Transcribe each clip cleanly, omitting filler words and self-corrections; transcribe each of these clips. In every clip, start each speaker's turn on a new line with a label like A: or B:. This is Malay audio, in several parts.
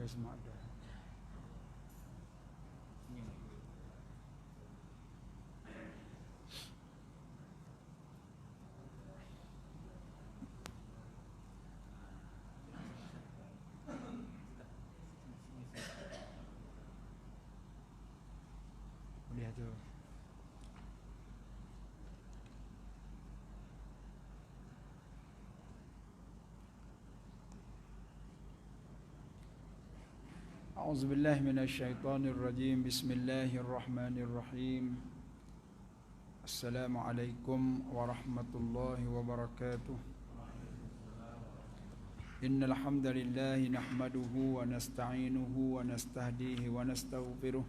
A: semua ada. Lihat tu. A'udzubillahi minasyaitonirrajim. Bismillahirrahmanirrahim. Assalamualaikum warahmatullahi wabarakatuh. Innal hamdalillah nahmaduhu wa nasta'inuhu wa nastahdihi wa nastaghfiruh.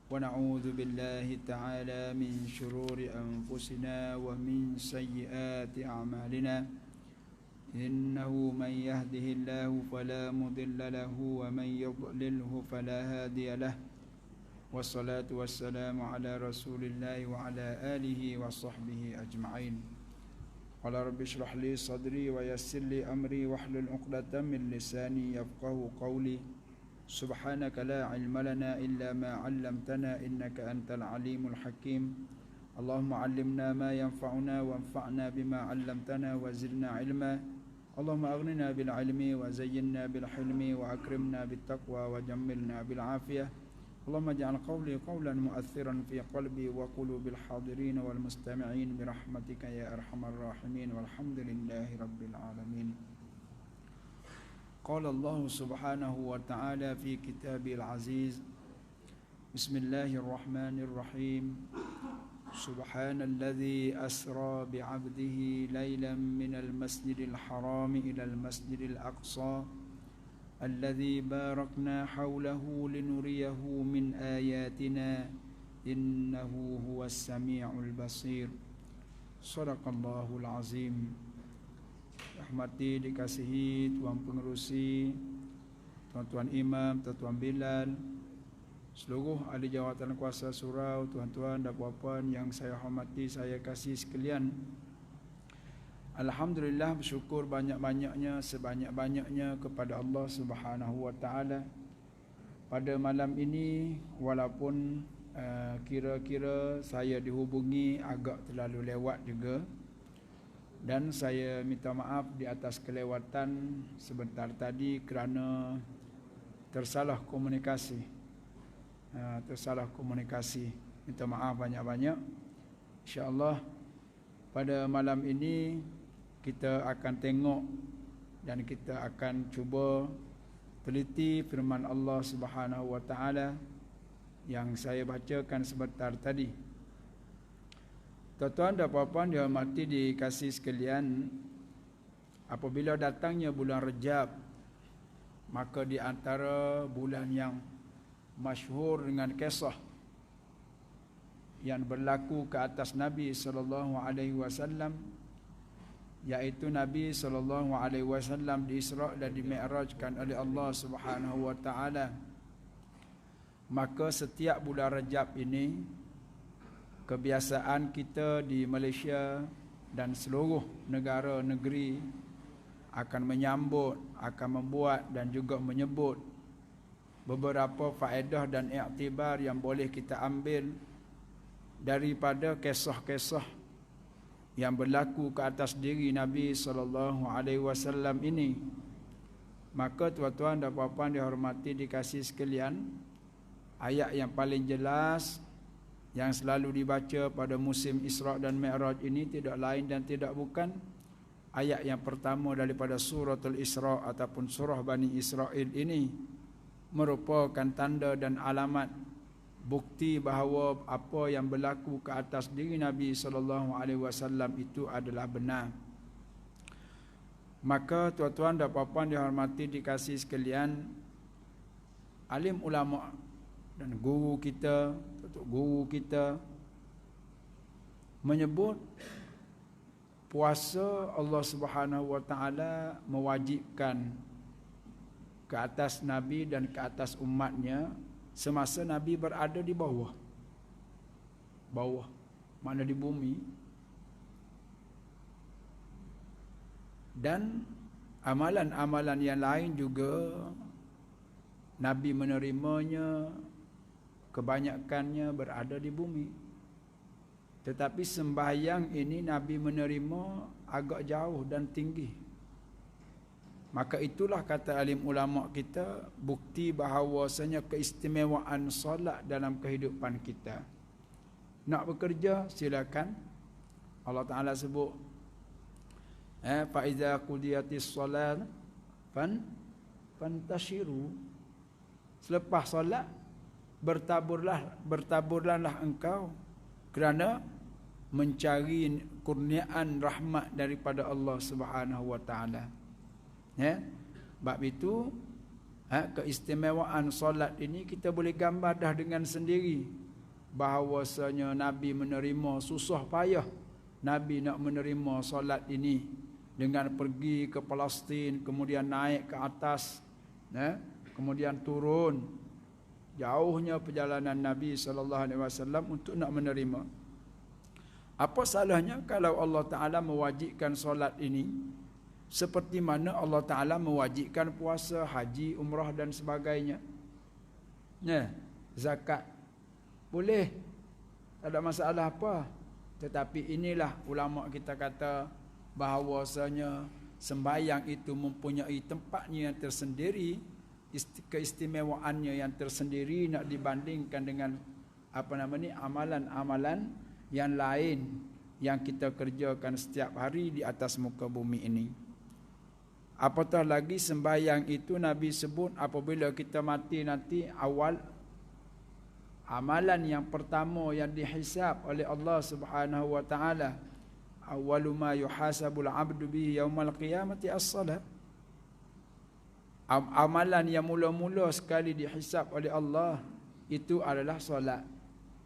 A: Wa na'udzu billahi ta'ala min shururi anfusina wa min sayyiati a'malina. Innahu man yahdihillahu fala mudilla lahu wa man yudlilhu fala hadiya lahu. Wassalatu wassalamu ala Rasulillah wa ala alihi wa sahbihi ajma'in. Qala rabbi shrah li sadri wa yassir li amri wahlul 'uqdatam min lisani yafqahu qawli. Subhanaka la ilma lana illa ma 'allamtana innaka antal alimul hakim. Allahumma 'allimna ma yanfa'una wanfa'na bima 'allamtana wa zidna 'ilma. Allahumma aghnina bil 'ilmi wa zayyinna bil hilmi wa akrimna bit taqwa wa jammilna bil 'afiyah. Allahumma ij'al qawli qawlan mu'athiran fi qalbi wa qulubil hadirin wal mustami'in bi rahmatika ya arhamar rahimin walhamdulillahi rabbil alamin. Qala Allah subhanahu wa ta'ala fi kitabil aziz. Bismillahirrahmanirrahim. Subhanalladzi asra bi'abdihi laylan minal masjidil haram ilal masjidil aqsa alladzi barakna hawlahu linuriyahu min ayatina innahu huwas sami'ul basir. Shadaqallahul azim. Rahmati dikasihi Tuan Pengerusi, Tuan-tuan Imam, Tuan-tuan Bilal, seluruh ahli jawatan kuasa surau, tuan-tuan dan puan-puan yang saya hormati, saya kasih sekalian. Alhamdulillah, bersyukur banyak-banyaknya, sebanyak-banyaknya kepada Allah Subhanahu wa taala. Pada malam ini, walaupun kira-kira saya dihubungi agak terlalu lewat juga, dan saya minta maaf di atas kelewatan sebentar tadi kerana tersalah komunikasi. Minta maaf banyak-banyak. InsyaAllah pada malam ini kita akan tengok dan kita akan cuba teliti firman Allah Subhanahu wa taala yang saya bacakan sebentar tadi. Tuan-tuan dan puan-puan dihormati dikasih sekalian, apabila datangnya bulan Rejab, maka di antara bulan yang masyhur dengan kisah yang berlaku ke atas Nabi sallallahu alaihi wasallam, iaitu Nabi sallallahu alaihi wasallam di-Isra' dan di-Mi'rajkan oleh Allah Subhanahu wa taala. Maka setiap bulan Rejab ini, kebiasaan kita di Malaysia dan seluruh negara negeri akan menyambut, akan membuat dan juga menyebut beberapa faedah dan iktibar yang boleh kita ambil daripada kisah-kisah yang berlaku ke atas diri Nabi sallallahu alaihi wasallam ini. Maka tuan-tuan dan puan-puan dihormati dikasih sekalian, ayat yang paling jelas yang selalu dibaca pada musim Isra' dan Mi'raj ini tidak lain dan tidak bukan ayat yang pertama daripada suratul Isra' ataupun surah Bani Israel ini, merupakan tanda dan alamat bukti bahawa apa yang berlaku ke atas diri Nabi sallallahu alaihi wasallam itu adalah benar. Maka tuan-tuan dan puan-puan dihormati dikasih sekalian, alim ulama dan guru kita, guru kita menyebut puasa Allah Subhanahu wa taala mewajibkan ke atas Nabi dan ke atas umatnya semasa Nabi berada di bawah, mana di bumi, dan amalan-amalan yang lain juga Nabi menerimanya kebanyakannya berada di bumi. Tetapi sembahyang ini Nabi menerima agak jauh dan tinggi. Maka itulah kata alim ulama kita, bukti bahawasanya keistimewaan solat dalam kehidupan kita. Nak bekerja silakan. Allah Taala sebut fa iza qudiyatis solat fantashiru. Selepas solat bertaburlah engkau kerana mencari kurniaan rahmat daripada Allah Subhanahu wa taala. Ya. Bab itu keistimewaan solat ini kita boleh gambar dah dengan sendiri bahawasanya Nabi menerima susah payah. Nabi nak menerima solat ini dengan pergi ke Palestin, kemudian naik ke atas, kemudian turun. Jauhnya perjalanan Nabi SAW untuk nak menerima. Apa salahnya kalau Allah Ta'ala mewajibkan solat ini seperti mana Allah Ta'ala mewajibkan puasa, haji, umrah dan sebagainya. Zakat boleh, tak ada masalah apa. Tetapi inilah ulama kita kata bahawasanya sembahyang itu mempunyai tempatnya yang tersendiri, keistimewaannya yang tersendiri, nak dibandingkan dengan amalan-amalan yang lain yang kita kerjakan setiap hari di atas muka bumi ini. Apatah lagi sembahyang itu Nabi sebut apabila kita mati nanti, awal amalan yang pertama yang dihisab oleh Allah Subhanahu wa taala, awwalu ma yuhasabul 'abdu bihi yaumal qiyamati as-salat. Amalan yang mula-mula sekali dihisab oleh Allah itu adalah solat.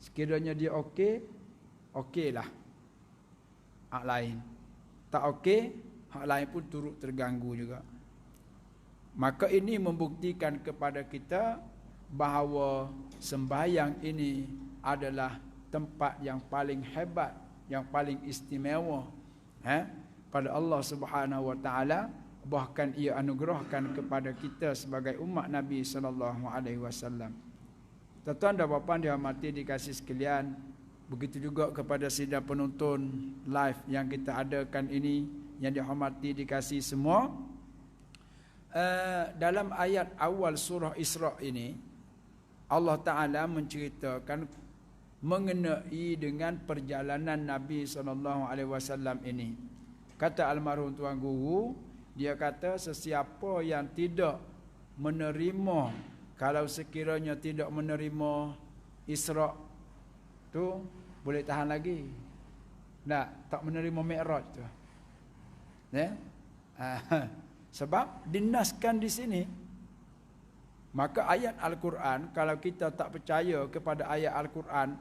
A: Sekiranya dia okeylah. Hak lain tak okey, hak lain pun turut terganggu juga. Maka ini membuktikan kepada kita bahawa sembahyang ini adalah tempat yang paling hebat, yang paling istimewa pada Allah Subhanahu wa taala. Bahkan ia anugerahkan kepada kita sebagai umat Nabi sallallahu alaihi wasallam. Tuan-tuan dan puan dihormati dikasih sekalian, begitu juga kepada sidang penonton live yang kita adakan ini yang dihormati dikasih semua. Dalam ayat awal surah Isra ini Allah Ta'ala menceritakan mengenai dengan perjalanan Nabi SAW ini. Kata almarhum Tuan Guru, dia kata sesiapa yang tidak menerima, kalau sekiranya tidak menerima Isra tu boleh tahan lagi. Tak menerima Mi'raj tu. Sebab dinaskan di sini. Maka ayat Al-Quran, kalau kita tak percaya kepada ayat Al-Quran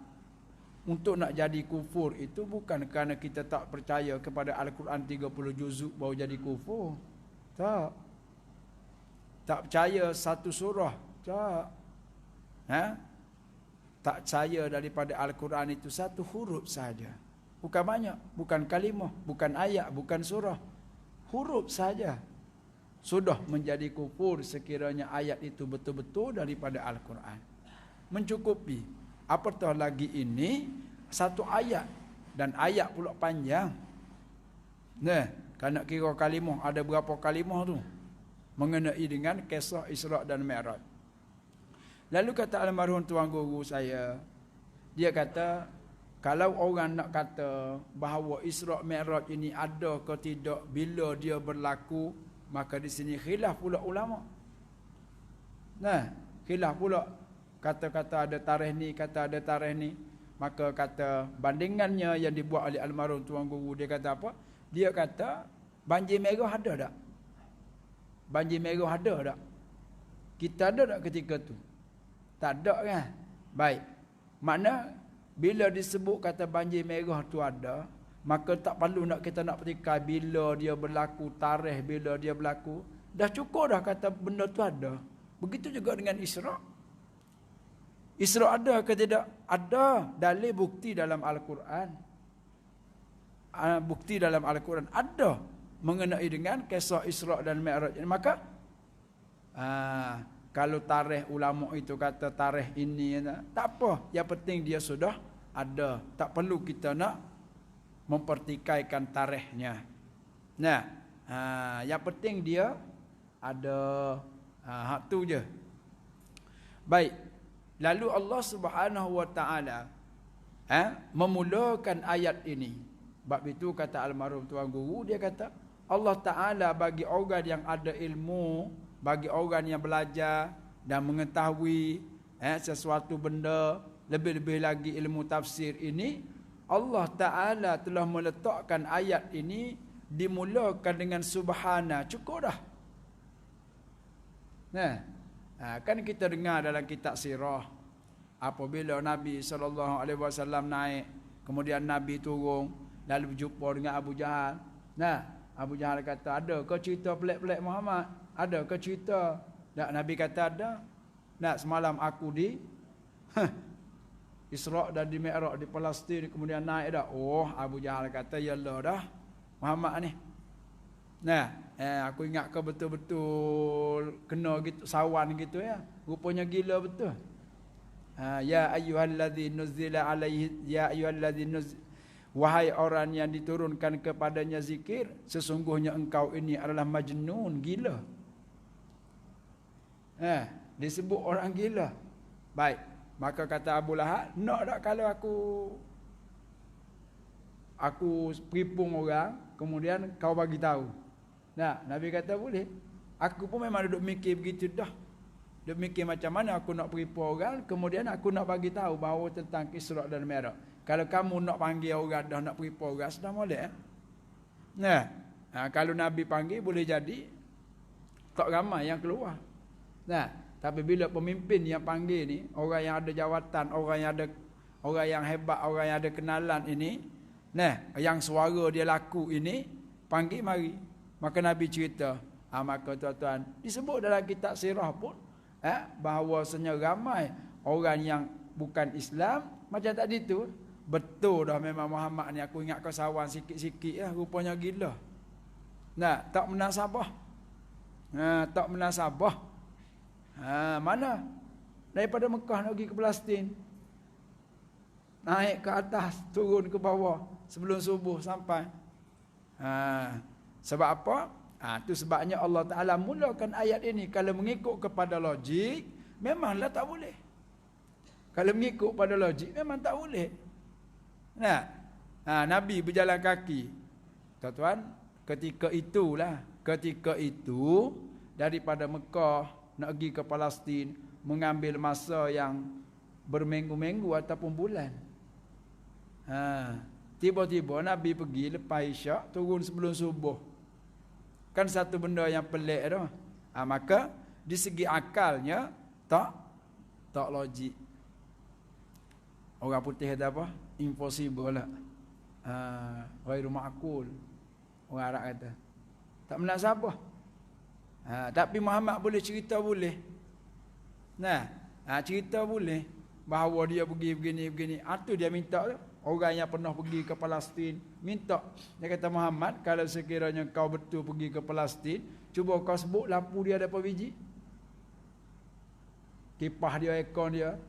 A: untuk nak jadi kufur, itu bukan kerana kita tak percaya kepada Al-Quran 30 juzuk baru jadi kufur. Tak percaya satu surah. Tak percaya daripada Al-Quran itu satu huruf saja. Bukan banyak, bukan kalimah, bukan ayat, bukan surah. Huruf saja sudah menjadi kufur sekiranya ayat itu betul-betul daripada Al-Quran. Mencukupi. Apatah lagi ini satu ayat, dan ayat pula panjang. Kalau nak kira kalimah, ada berapa kalimah tu mengenai dengan kisah Isra dan Mi'raj. Lalu kata almarhum Tuan Guru saya, dia kata kalau orang nak kata bahawa Isra Mi'raj ini ada ke tidak, bila dia berlaku, maka di sini khilaf pula ulama. Khilaf pula. Kata-kata ada tarikh ni, kata ada tarikh ni. Maka kata bandingannya yang dibuat oleh almarhum Tuan Guru, dia kata apa? Dia kata banjir merah ada tak? Banjir merah ada tak? Kita ada tak ketika tu? Tak ada kan? Baik. Makna bila disebut kata banjir merah tu ada, maka tak perlu nak kita nak petikai bila dia berlaku, tarikh bila dia berlaku. Dah cukup dah kata benda tu ada. Begitu juga dengan Isra. Isra ada ke tidak? Ada. Dalil bukti dalam Al-Quran. Bukti dalam Al-Quran ada mengenai dengan kisah Isra dan Mi'raj. Maka kalau tarikh ulama itu kata tarikh ini, tak apa. Yang penting dia sudah ada. Tak perlu kita nak mempertikaikan tarikhnya. Nah, yang penting dia ada. Hak tu je. Baik. Lalu Allah Subhanahu Wa Taala memulakan ayat ini. Bab itu kata almarhum tuan guru, dia kata Allah Taala bagi orang yang ada ilmu, bagi orang yang belajar dan mengetahui sesuatu benda, lebih-lebih lagi ilmu tafsir ini, Allah Taala telah meletakkan ayat ini dimulakan dengan subhana. Cukup dah. Kan kita dengar dalam kitab sirah, apabila Nabi SAW naik, kemudian Nabi turun, lalu berjumpa dengan Abu Jahal. Abu Jahal kata, ada ke cerita pelik-pelik Muhammad? Ada ke cerita? Nabi kata ada. Semalam aku di Isra' dan di Mi'raj di Palestin, kemudian naik dah. Oh, Abu Jahal kata, yalah dah Muhammad ni. Aku ingat kau betul-betul kena gitu, sawan gitu ya. Rupanya gila betul. Ya ayyuhallazi nuzila alaihi, ya ayyuhallazi wahai orang yang diturunkan kepadanya zikir, sesungguhnya engkau ini adalah majnun, gila. Disebut orang gila. Baik, maka kata Abu Lahab, nak tak kalau aku peripung orang, kemudian kau bagi tahu. Nabi kata boleh. Aku pun memang duduk mikir begitu dah. Duduk mikir macam mana aku nak peripung orang, kemudian aku nak bagi tahu bahawa tentang Isra' dan Mi'raj. Kalau kamu nak panggil orang dah, nak peripung orang, sudah boleh. Kalau Nabi panggil, boleh jadi tak ramai yang keluar. Tapi bila pemimpin yang panggil ni, orang yang ada jawatan, orang yang hebat, orang yang ada kenalan ini, yang suara dia laku ini, panggil mari. Maka Nabi cerita, maka tuan-tuan, disebut dalam kitab sirah pun, bahawasanya ramai orang yang bukan Islam, macam tadi tu, betul dah memang Muhammad ni, aku ingat kau sawan sikit-sikit, rupanya gila. Tak menasabah. Tak menasabah. Mana? Daripada Mekah nak pergi ke Palestin, naik ke atas, turun ke bawah, sebelum subuh sampai. Sebab apa? Itu sebabnya Allah Ta'ala mulakan ayat ini. Kalau mengikut kepada logik, memanglah tak boleh. Kalau mengikut pada logik, memang tak boleh. Nabi berjalan kaki. Tuan-tuan, ketika itu, daripada Mekah nak pergi ke Palestin, mengambil masa yang berminggu-minggu ataupun bulan. Tiba-tiba Nabi pergi lepas Isyak, turun sebelum subuh. Kan satu benda yang pelik tu. Maka di segi akalnya tak logik. Orang putih kata apa? Impossible lah. Ghairu ma'qul. Orang Arab kata. Tak menasabah. Tapi Muhammad boleh cerita boleh. Cerita boleh bahawa dia pergi begini. Itu dia minta tu. Orang yang pernah pergi ke Palestin minta. Dia kata, Muhammad, kalau sekiranya kau betul pergi ke Palestin, cuba kau sebut lampu dia ada berapa biji? Kipas dia, aircon dia,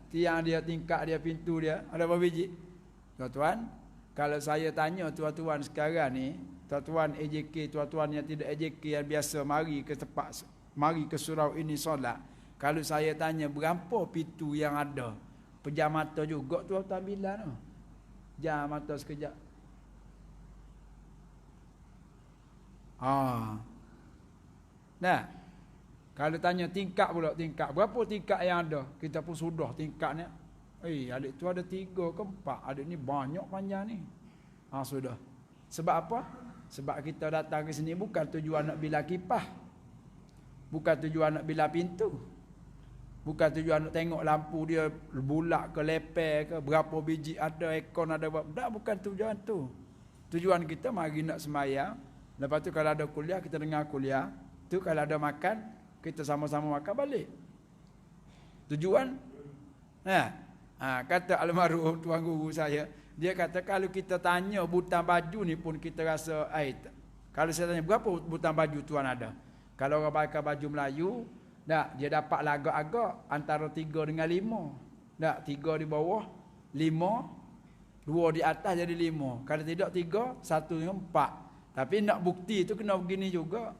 A: tiang dia, tingkap dia, pintu dia, ada berapa biji? Tuan-tuan, kalau saya tanya tuan-tuan sekarang ni, tuan-tuan AJK, tuan-tuan yang tidak AJK yang biasa mari ke surau ini solat, kalau saya tanya berapa pintu yang ada, pejam mata juga tuan-tuan bilang tu. Jam mata sekejap. Kalau tanya tingkap pula, tingkap. Berapa tingkap yang ada? Kita pun sudah tingkap ni. Adik tu ada 3 ke 4. Adik ni banyak panjang ni. Sudah. Sebab apa? Sebab kita datang ke sini bukan tujuan nak bila kipas. Bukan tujuan nak bila pintu. Bukan tujuan nak tengok lampu dia bulat ke leper ke, berapa biji ada, aircon ada berapa. Tak, bukan tujuan tu. Tujuan kita mari nak sembahyang. Lepas tu kalau ada kuliah, kita dengar kuliah. Tu kalau ada makan, kita sama-sama makan balik. Tujuan. Kata almarhum tuan guru saya, dia kata kalau kita tanya butang baju ni pun kita rasa kalau saya tanya berapa butang baju tuan ada. Kalau orang pakai baju Melayu, Tak, dia dapat agak-agak antara 3 dengan 5. Tak, 3 di bawah, 5, 2 di atas jadi 5. Kalau tidak 3, 1 dengan 4. Tapi nak bukti tu kena begini juga.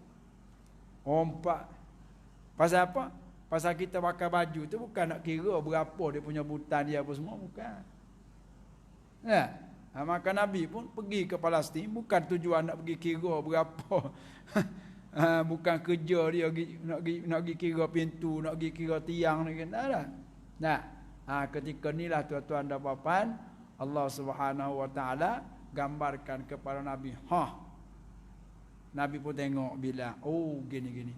A: 4. Pasal apa? Pasal kita pakai baju tu bukan nak kira berapa dia punya butan dia apa semua, bukan. Ya. Maka Nabi pun pergi ke Palestin bukan tujuan nak pergi kira berapa. Bukan kerja dia nak pergi kira pintu, nak pergi kira tiang ni kan. Nah, ketika inilah tuan-tuan dan puan, Allah Subhanahu Wa Taala gambarkan kepada Nabi. Nabi pun tengok bila gini-gini.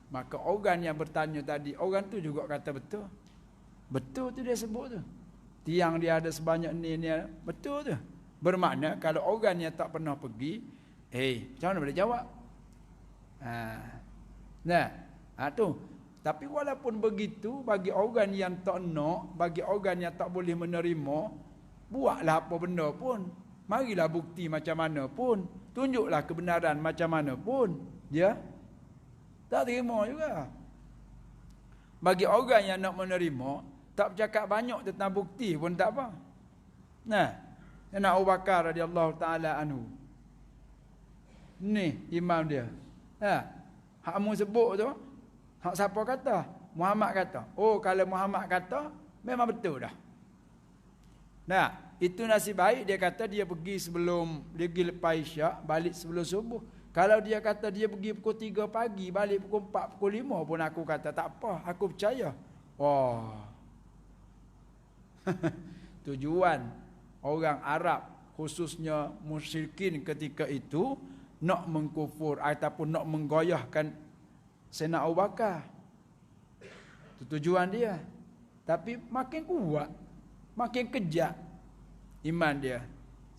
A: Maka orang yang bertanya tadi, orang tu juga kata betul. Betul tu dia sebut tu. Tiang dia ada sebanyak ni, betul tu. Bermakna kalau orang yang tak pernah pergi, macam mana boleh jawab? Tu. Tapi walaupun begitu, bagi orang yang tak nak, bagi orang yang tak boleh menerima, buatlah apa benda pun. Marilah bukti macam mana pun. Tunjuklah kebenaran macam mana pun. Dia tak terima juga. Bagi orang yang nak menerima, tak bercakap banyak tentang bukti pun tak apa. Abu Bakar radhiyallahu taala anhu. Ni imam dia. Hak mu sebut tu, hak siapa kata? Muhammad kata. Kalau Muhammad kata, memang betul dah. Itu nasib baik dia kata dia pergi sebelum, dia pergi lepas Isyak, balik sebelum subuh. Kalau dia kata dia pergi pukul 3 pagi, balik pukul 4, pukul 5 pun aku kata tak apa, aku percaya. Tujuan orang Arab, khususnya musyrikin ketika itu, nak mengkufur ataupun nak menggoyahkan Sayyidina Abu Bakar. Itu tujuan dia. Tapi makin kuat, makin kejat iman dia.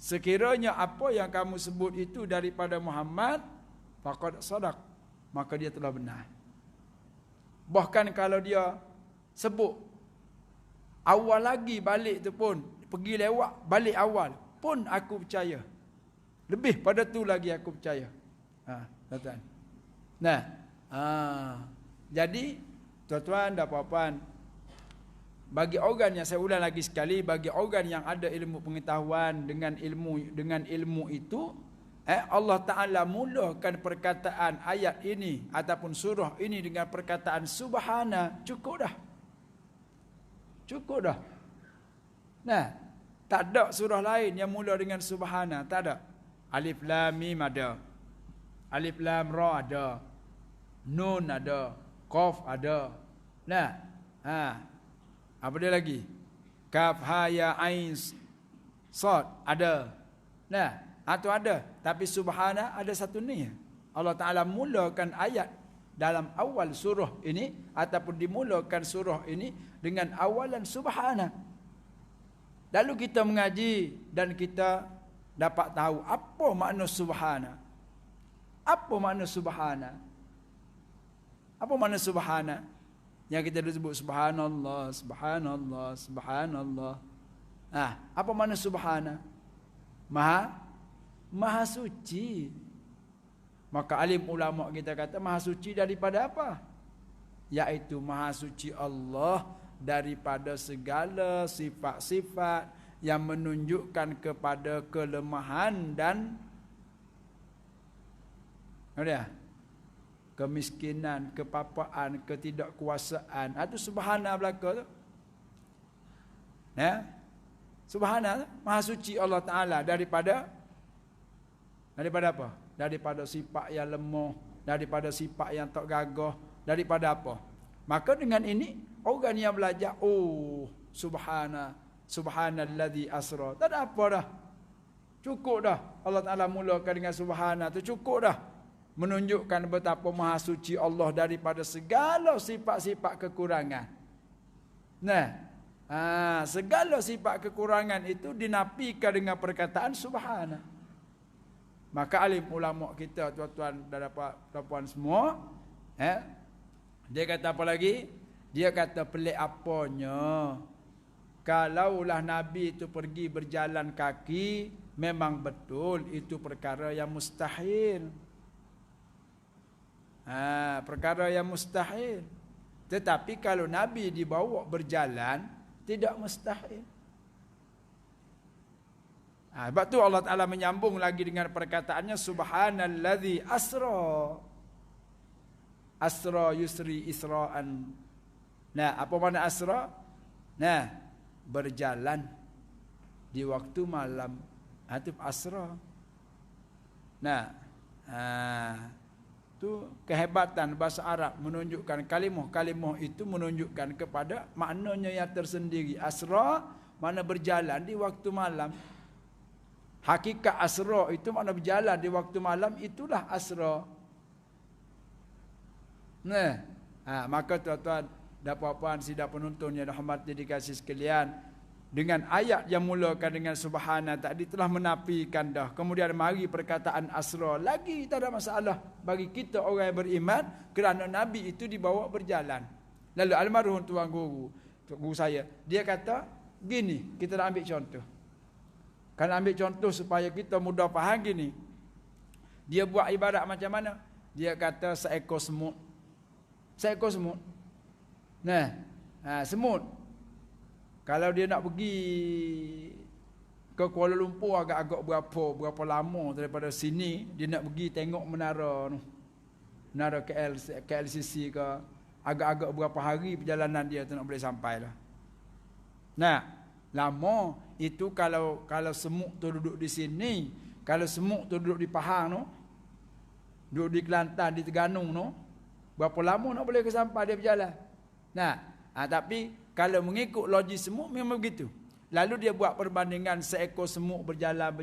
A: Sekiranya apa yang kamu sebut itu daripada Muhammad, faqad sadaq, maka dia telah benar. Bahkan kalau dia sebut awal lagi balik tu pun, pergi lewat balik awal pun aku percaya. Lebih pada tu lagi aku percaya. Tuan-tuan. Jadi tuan-tuan dan puan-puan, bagi orang yang, saya ulang lagi sekali, bagi orang yang ada ilmu pengetahuan dengan ilmu itu, Allah Ta'ala mulakan perkataan ayat ini ataupun surah ini dengan perkataan subhana, cukup dah. Tak ada surah lain yang mula dengan subhana, tak ada. Alif Lam Mim ada, Alif Lam Ra ada, Nun ada, Qaf ada. Apa dia lagi? Kaf Ha Ya Ain Sad ada. Itu ada. Tapi subhana ada satu ni. Allah Ta'ala mulakan ayat dalam awal surah ini, ataupun dimulakan surah ini dengan awalan subhana. Lalu kita mengaji dan kita dapat tahu apa makna subhana. Apa makna subhana? Apa makna subhana? Yang kita dulu sebut subhanallah, subhanallah, subhanallah. Apa makna subhana? Maha suci. Maka alim ulama kita kata maha suci daripada apa? Yaitu maha suci Allah daripada segala sifat-sifat yang menunjukkan kepada kelemahan dan kemiskinan, kepapaan, ketidakkuasaan. Itu subhana belaka tu. Subhana, maha suci Allah Ta'ala daripada apa? Daripada sifat yang lemah, daripada sifat yang tak gagah, daripada apa? Maka dengan ini orang yang belajar, subhanalladzi asra, tak ada apa dah. Cukup dah. Allah Ta'ala mulakan dengan subhana tu, cukup dah. Menunjukkan betapa maha suci Allah daripada segala sifat-sifat kekurangan. Segala sifat kekurangan itu dinafikan dengan perkataan subhana. Maka alim ulama kita, tuan-tuan dan puan semua, dia kata apa lagi? Dia kata pelik apanya, kalaulah Nabi itu pergi berjalan kaki, memang betul itu perkara yang mustahil. Perkara yang mustahil. Tetapi kalau Nabi dibawa berjalan, tidak mustahil. Sebab tu Allah Ta'ala menyambung lagi dengan perkataannya, Subhanalladzi asra. Asra yusri isra'an. Nah, apa makna asra? Nah, berjalan di waktu malam. Itu asra. Nah, tu kehebatan bahasa Arab menunjukkan kalimah itu menunjukkan kepada maknanya yang tersendiri. Asra makna berjalan di waktu malam. Hakikat asra itu makna berjalan di waktu malam, itulah asra. Nah, maka tuan-tuan dan puan-puan sidang penonton yang dirahmati dikasih sekalian, dengan ayat yang mulakan dengan subhana tadi telah menafikan dah. Kemudian mari perkataan asra, lagi tak ada masalah bagi kita orang yang beriman, kerana Nabi itu dibawa berjalan. Lalu almarhum tuan guru saya, dia kata gini, kita nak ambil contoh. Kalau ambil contoh supaya kita mudah faham gini. Dia buat ibarat macam mana? Dia kata seekor semut. Seekor semut. Nah, semut. Kalau dia nak pergi ke Kuala Lumpur agak-agak berapa lama daripada sini, dia nak pergi tengok menara tu. Menara KLCC ke, agak-agak berapa hari perjalanan dia tu nak boleh sampai lah. Nah, lama itu kalau semut tu duduk di sini, kalau semut tu duduk di Pahang tu, duduk di Kelantan, di Terengganu tu, berapa lama nak boleh ke sampai dia berjalan. Nah, tapi kalau mengikut logik semut memang begitu. Lalu dia buat perbandingan seekor semut berjalan,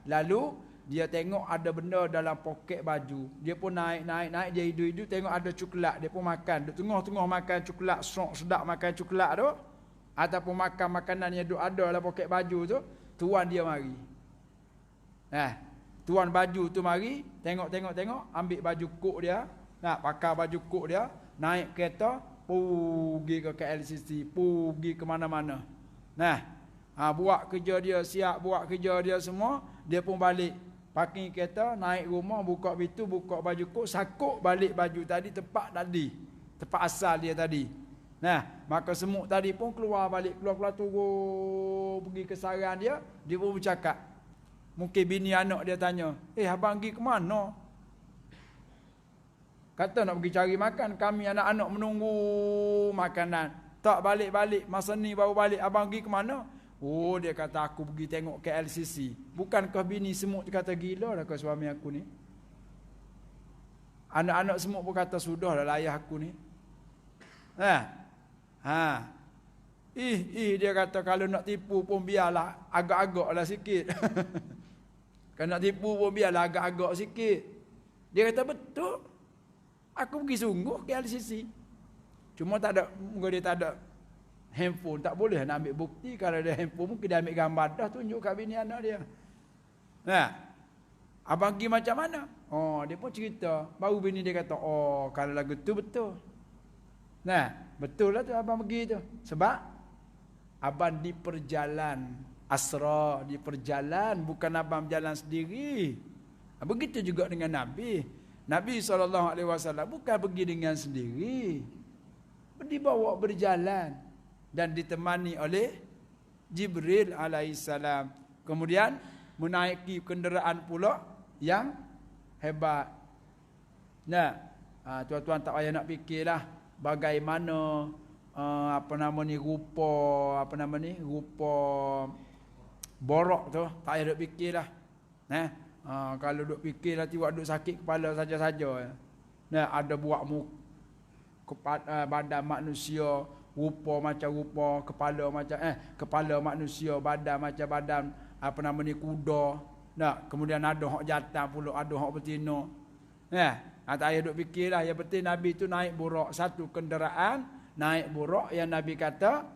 A: lalu dia tengok ada benda dalam poket baju. Dia pun naik, dia hidu-hidu tengok ada coklat, dia pun makan. Di tengah-tengah makan coklat, sedap makan coklat tu, ataupun makan makanan yang ada dalam poket baju tu, tuan dia mari. Tuan baju tu mari, tengok, ambil baju kok dia, pakai baju kok dia, naik kereta, pergi ke KLCC, pergi ke mana-mana. Buat kerja dia, siap buat kerja dia semua, dia pun balik. Parking kereta, naik rumah, buka pintu, buka baju kok, sakut balik baju tadi, tempat asal dia tadi. Maka semut tadi pun keluar turun pergi ke sarang dia pun bercakap. Mungkin bini anak dia tanya, abang pergi ke mana? Kata nak pergi cari makan, kami anak-anak menunggu makanan. Tak balik-balik, masa ni baru balik, abang pergi ke mana? Oh, dia kata aku pergi tengok KLCC. Bukankah bini semut dia kata gila dah kau suami aku ni? Anak-anak semut pun kata sudah dah ayah aku ni. Dia kata kalau nak tipu pun biarlah agak-agak lah sikit. Kalau nak tipu pun biarlah agak-agak sikit. Dia kata betul. Aku pergi sungguh ke LCC. Cuma tak ada, dia tak ada handphone, tak boleh nak ambil bukti. Kalau ada handphone mungkin dia ambil gambar dah tunjuk kat bini anak dia. Abang pergi macam mana? Dia pun cerita. Baru bini dia kata, kalau lagu tu betul. Betul lah tu abang pergi tu. Sebab abang di perjalanan, asra di perjalanan, bukan abang berjalan sendiri. Begitu juga dengan Nabi. Nabi SAW bukan pergi dengan sendiri. Dibawa berjalan dan ditemani oleh Jibril alaihissalam. Kemudian menaiki kenderaan pula yang hebat. Tuan-tuan tak payah nak fikirlah bagaimana rupa borok tu, tak payah duk fikirlah. Kalau duk fikir nanti buat duk sakit kepala saja-saja. Ada buat badan manusia, rupa macam rupa, kepala manusia, badan macam badan kuda. Kemudian ada hak jantan pula, ada hak betina. Tak payah duk fikirlah. Yang penting Nabi tu naik buruk, satu kenderaan naik buruk yang Nabi kata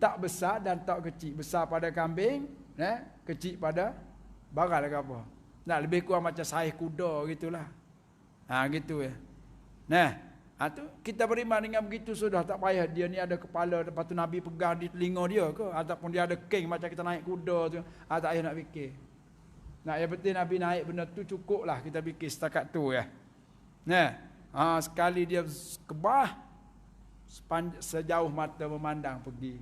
A: tak besar dan tak kecil. Besar pada kambing, kecil pada baral ke apa. Lebih kurang macam saiz kuda gitulah. Gitu ya. Tu kita beriman dengan begitu sudah, tak payah dia ni ada kepala, lepas tu Nabi pegang di telinga dia ke, ataupun dia ada keng macam kita naik kuda tu. Tak payah nak fikir. Yang penting Nabi naik benda tu cukuplah kita fikir setakat tu ya. Sekali dia kebah sejauh mata memandang pergi.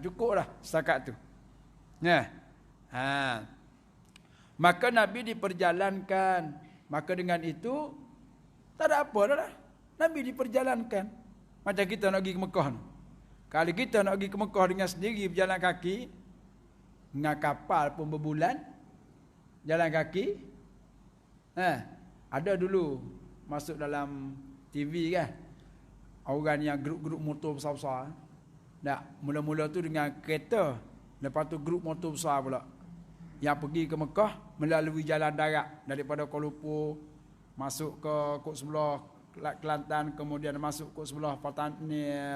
A: Cukup dah setakat tu. Maka Nabi diperjalankan. Maka dengan itu tak ada apa dah. Nabi diperjalankan. Macam kita nak pergi ke Mekah ni. Kalau kita nak pergi ke Mekah dengan sendiri berjalan kaki, dengan kapal pun berbulan jalan kaki. Ada dulu masuk dalam TV kan, orang yang grup-grup motor besar-besar. Mula-mula tu dengan kereta, lepas tu grup motor besar pula yang pergi ke Mekah melalui jalan darat daripada Kuala Lumpur masuk ke kok sebelah Kelantan, kemudian masuk kok sebelah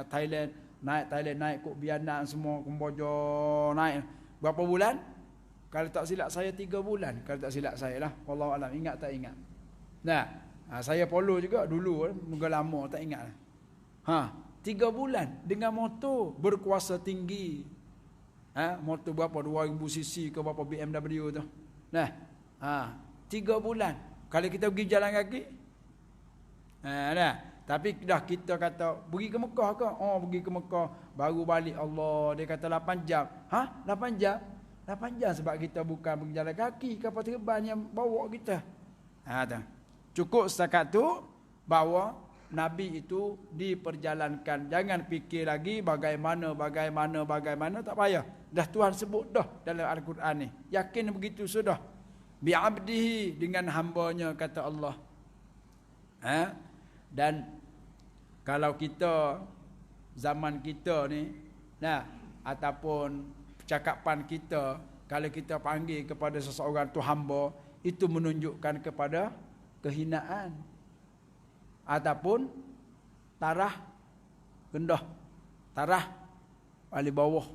A: Thailand, naik kok Vietnam semua, Kemboja, naik berapa bulan? Kalau tak silap saya 3 bulan, kalau tak silap saya lah, wallahu alam, ingat tak ingat. Saya follow juga dulu, mungkin lama tak ingat lah. 3 bulan dengan motor berkuasa tinggi. Motor berapa? 2000 cc ke berapa BMW tu. 3 bulan. Kalau kita pergi jalan kaki, tapi dah kita kata pergi ke Mekah ke? Pergi ke Mekah, baru balik Allah. Dia kata 8 jam. 8 jam? 8 jam sebab kita bukan pergi jalan kaki, kapal terbang yang bawa kita. Cukup setakat tu bahawa Nabi itu diperjalankan. Jangan fikir lagi bagaimana, tak payah. Dah Tuhan sebut dah dalam Al-Quran ni. Yakin begitu sudah. Bi'abdihi, dengan hambanya, kata Allah. Dan kalau kita zaman kita ni, ataupun percakapan kita, kalau kita panggil kepada seseorang tu hamba, itu menunjukkan kepada kehinaan ataupun tarah rendah, tarah paling bawah.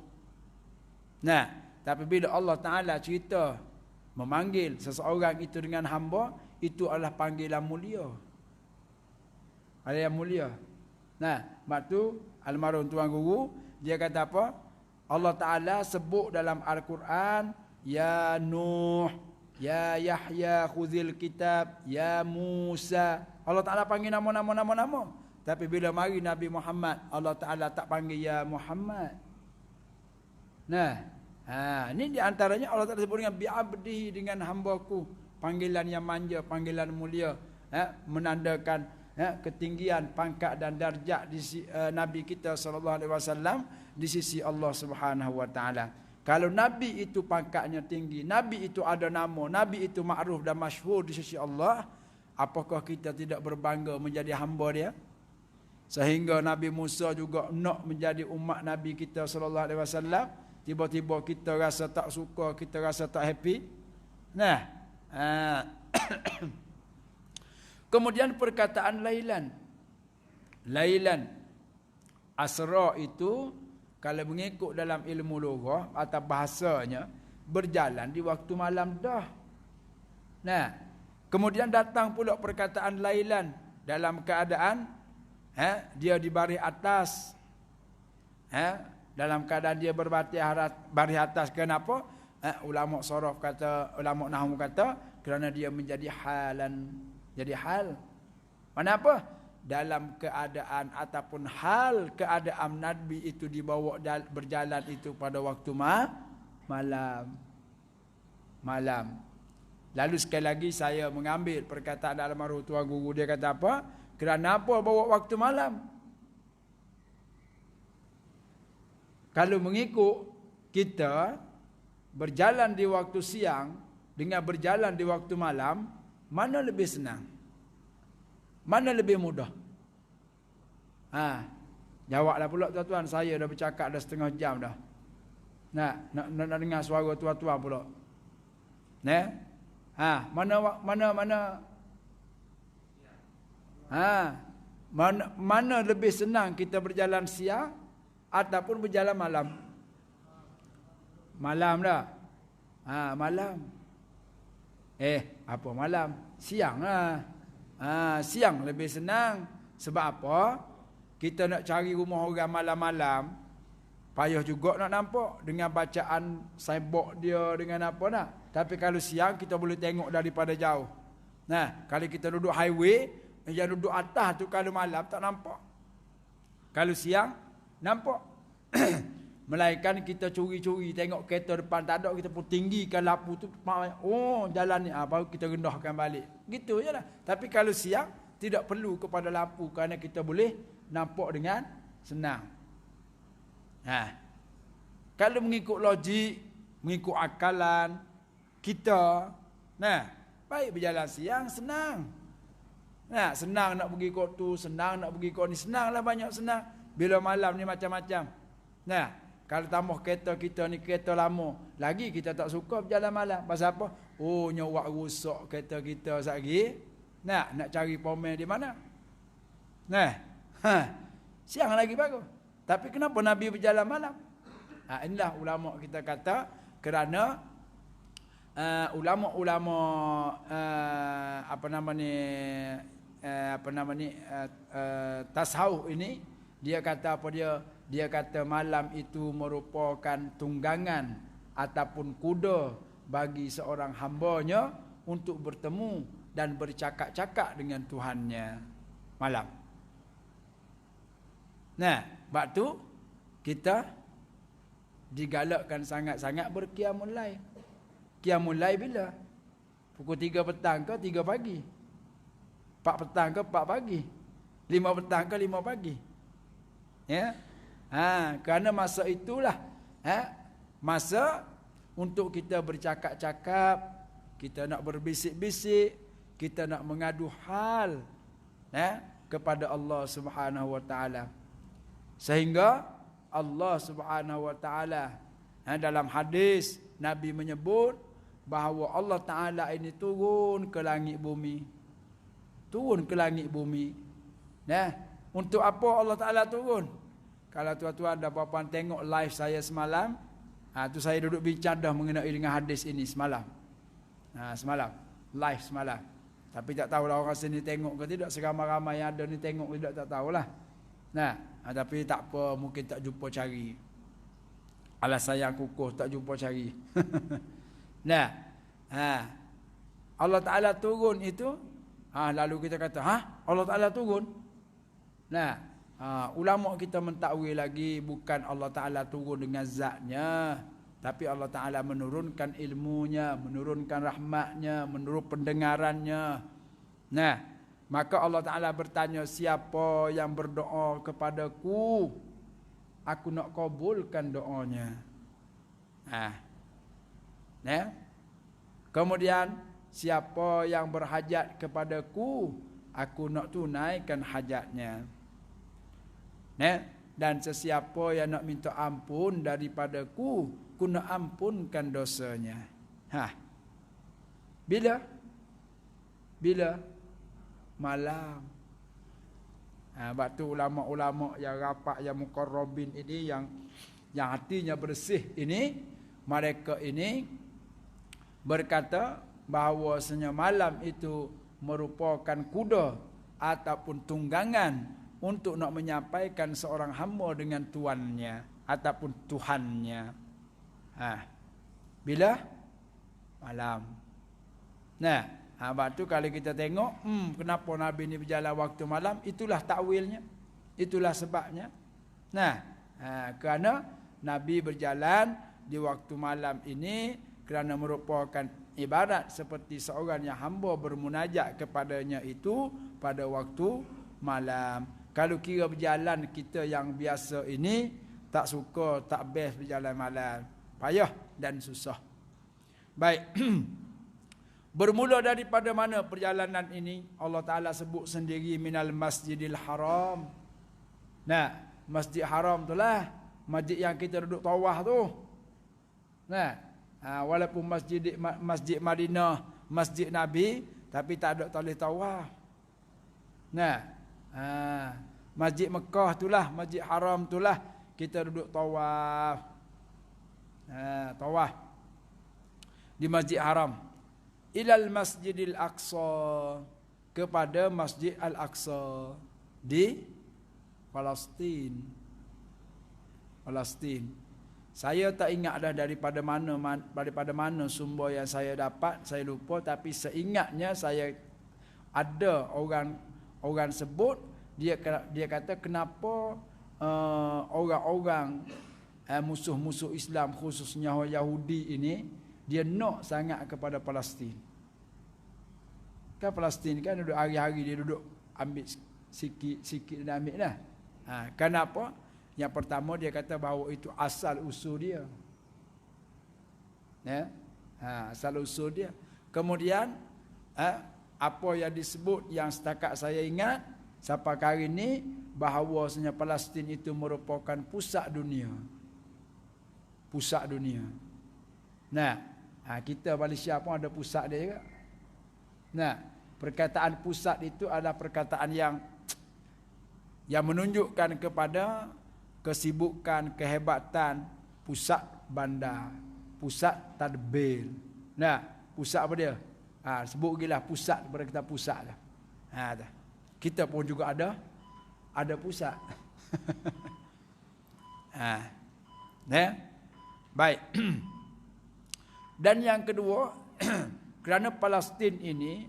A: Tapi bila Allah Ta'ala cerita memanggil seseorang itu dengan hamba, itu adalah panggilan mulia. Ada yang mulia. Sebab tu almarhum tuan guru dia kata apa? Allah Ta'ala sebut dalam Al-Quran, ya Nuh, ya Yahya khuzil kitab, ya Musa. Allah Ta'ala panggil nama. Tapi bila mari Nabi Muhammad, Allah Ta'ala tak panggil ya Muhammad. Ini di antaranya Allah Ta'ala sebut dengan bi'abdihi, dengan hambaku. Panggilan yang manja, panggilan mulia, menandakan ketinggian pangkat dan darjat di Nabi kita SAW di sisi Allah Subhanahu Wa Ta'ala. Kalau Nabi itu pangkatnya tinggi, Nabi itu ada nama, Nabi itu makruf dan masyhur di sisi Allah, apakah kita tidak berbangga menjadi hamba dia? Sehingga Nabi Musa juga nak menjadi umat Nabi kita SAW, tiba-tiba kita rasa tak suka, kita rasa tak happy. Kemudian perkataan lailan. Asra itu kalau mengikut dalam ilmu lughah atau bahasanya, berjalan di waktu malam dah. Kemudian datang pula perkataan lailan dalam keadaan dia di baris atas. Dalam keadaan dia baris atas. Kenapa? Ulama saraf kata, ulama nahwu kata, kerana dia menjadi halan. Jadi hal. Kenapa? Dalam keadaan ataupun hal keadaan Nabi itu dibawa berjalan itu pada waktu malam. Lalu sekali lagi saya mengambil perkataan almarhum tuan guru, dia kata apa? Kerana apa bawa waktu malam? Kalau mengikut kita berjalan di waktu siang dengan berjalan di waktu malam, mana lebih senang? Mana lebih mudah? Jawablah pula tuan-tuan, saya dah bercakap dah setengah jam dah. Nak dengar suara tuan-tuan pula. Mana lebih senang kita berjalan siang ataupun berjalan malam? Malam dah. Malam. Apa malam? Siang lah. Siang lebih senang. Sebab apa? Kita nak cari rumah orang malam-malam, payah juga nak nampak dengan bacaan signboard dia, dengan apa nak. Tapi kalau siang kita boleh tengok daripada jauh. Kalau kita duduk highway, Yang duduk atas tu kalau malam tak nampak. Kalau siang nampak. Melainkan kita curi-curi tengok kereta depan tak ada, kita pun tinggikan lampu tu, oh jalan ni, baru kita rendahkan balik. Gitu je lah. Tapi kalau siang tidak perlu kepada lampu kerana kita boleh nampak dengan senang. Kalau mengikut logik, mengikut akalan kita, baik berjalan siang senang. Senang nak pergi kot tu, senang nak pergi kot ni, senanglah, banyak senang. Bila malam ni macam-macam. Kalau tambah kereta kita ni kereta lama, lagi kita tak suka berjalan malam. Pasal apa? Oh, nyawak rusak kereta kita sehari. Nak cari pomen di mana? Siang lagi bagus. Tapi kenapa Nabi berjalan malam? Inilah ulama kita kata kerana ulama-ulama tasawuf ini, dia kata apa dia? Dia kata malam itu merupakan tunggangan ataupun kuda bagi seorang hambanya untuk bertemu dan bercakap-cakap dengan Tuhannya malam. Sebab tu kita digalakkan sangat-sangat berqiyamul lail. Qiyamul lail bila? Pukul 3 petang ke 3 pagi? 4 petang ke 4 pagi? 5 petang ke 5 pagi? Kerana masa itulah masa untuk kita bercakap-cakap, kita nak berbisik-bisik, kita nak mengadu hal kepada Allah Subhanahu wa taala. Sehingga Allah Subhanahu wa taala dalam hadis Nabi menyebut bahawa Allah Taala ini turun ke langit bumi. Turun ke langit bumi. Untuk apa Allah Taala turun? Kalau tuan-tuan dan puan-puan tengok live saya semalam, tu saya duduk bincang dah mengenai dengan hadis ini semalam. Semalam, live semalam. Tapi tak tahulah orang sini tengok ke tidak, seramai-ramai yang ada ni tengok tidak, tak tahulah. Tapi tak apa, mungkin tak jumpa cari. Alasan yang kukuh tak jumpa cari. Allah Ta'ala turun itu, lalu kita kata, Allah Ta'ala turun? Ulama kita mentakwil lagi, bukan Allah Ta'ala turun dengan zatnya, tapi Allah Ta'ala menurunkan ilmunya, menurunkan rahmatnya, menurunkan pendengarannya. Maka Allah Ta'ala bertanya, siapa yang berdoa kepadaku, aku nak kabulkan doanya. Kemudian, siapa yang berhajat kepadaku, aku nak tunaikan hajatnya. Dan sesiapa yang nak minta ampun daripadaku, ku nak ampunkan dosanya. Bila? Malam. Sebab tu ulama-ulama yang rapat, yang muqarrabin ini, yang hatinya bersih ini, mereka ini berkata bahawasanya malam itu merupakan kuda ataupun tunggangan untuk nak menyampaikan seorang hamba dengan tuannya ataupun Tuhannya. Bila? Malam. Sebab tu kalau kita tengok, kenapa Nabi ni berjalan waktu malam, itulah takwilnya, itulah sebabnya. Kerana Nabi berjalan di waktu malam ini kerana merupakan ibarat seperti seorang yang hamba bermunajat kepadanya itu pada waktu malam. Kalau kira berjalan kita yang biasa ini, tak suka, tak best berjalan malam. Payah dan susah. Baik. Bermula daripada mana perjalanan ini? Allah Ta'ala sebut sendiri, minal masjidil haram. Masjid haram tu lah, masjid yang kita duduk tawaf tu. Walaupun masjid Madinah, masjid Nabi, tapi tak ada toleh tawaf. Masjid Mekah itulah, masjid haram itulah kita duduk tawaf. Tawaf di masjid haram. Ilal Masjidil Aqsa, kepada Masjid Al-Aqsa di Palestin. Saya tak ingat dah daripada mana sumber yang saya dapat, saya lupa, tapi seingatnya saya ada orang sebut, dia kata kenapa orang-orang musuh-musuh Islam khususnya Yahudi ini dia nak sangat kepada Palestin. Kan Palestin kan duduk hari-hari dia duduk ambil sikit dan ambil dah. Kenapa? Yang pertama dia kata bahawa itu asal usul dia. Ya. Asal usul dia. Kemudian apa yang disebut yang setakat saya ingat sampai hari ini bahawasanya Palestin itu merupakan pusat dunia. Pusat dunia. Nah, kita Malaysia pun ada pusat dia juga. Nah, perkataan pusat itu adalah perkataan yang menunjukkan kepada kesibukan, kehebatan pusat bandar, pusat tadbir. Nah, pusat apa dia? Sebut gilah pusat daripada kita pusat dah. Dah. Kita pun juga ada pusat. Baik. Dan yang kedua, kerana Palestin ini